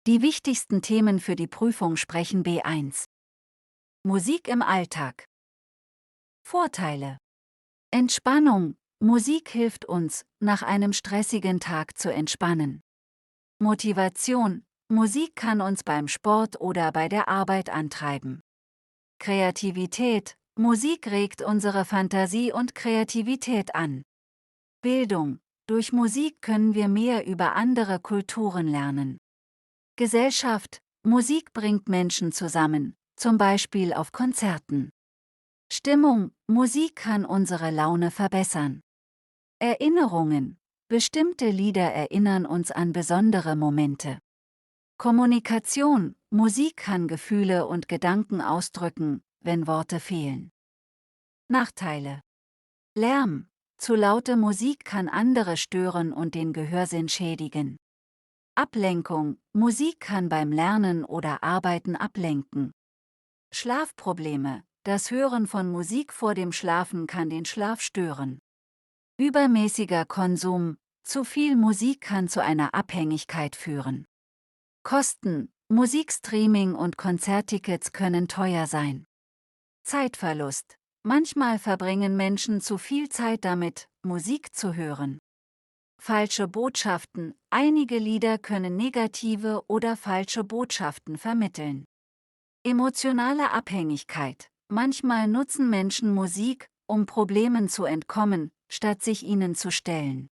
Die wichtigsten Themen für die Prüfung sprechen B1. Musik im Alltag. Vorteile. Entspannung. Musik hilft uns, nach einem stressigen Tag zu entspannen. Motivation. Musik kann uns beim Sport oder bei der Arbeit antreiben. Kreativität. Musik regt unsere Fantasie und Kreativität an. Bildung. Durch Musik können wir mehr über andere Kulturen lernen. Gesellschaft. Musik bringt Menschen zusammen, zum Beispiel auf Konzerten. Stimmung. Musik kann unsere Laune verbessern. Erinnerungen. Bestimmte Lieder erinnern uns an besondere Momente. Kommunikation. Musik kann Gefühle und Gedanken ausdrücken, wenn Worte fehlen. Nachteile. Lärm. Zu laute Musik kann andere stören und den Gehörsinn schädigen. Ablenkung. Musik kann beim Lernen oder Arbeiten ablenken. Schlafprobleme. Das Hören von Musik vor dem Schlafen kann den Schlaf stören. Übermäßiger Konsum. Zu viel Musik kann zu einer Abhängigkeit führen. Kosten. Musikstreaming und Konzerttickets können teuer sein. Zeitverlust. Manchmal verbringen Menschen zu viel Zeit damit, Musik zu hören. Falsche Botschaften. Einige Lieder können negative oder falsche Botschaften vermitteln. Emotionale Abhängigkeit. Manchmal nutzen Menschen Musik, um Problemen zu entkommen, statt sich ihnen zu stellen.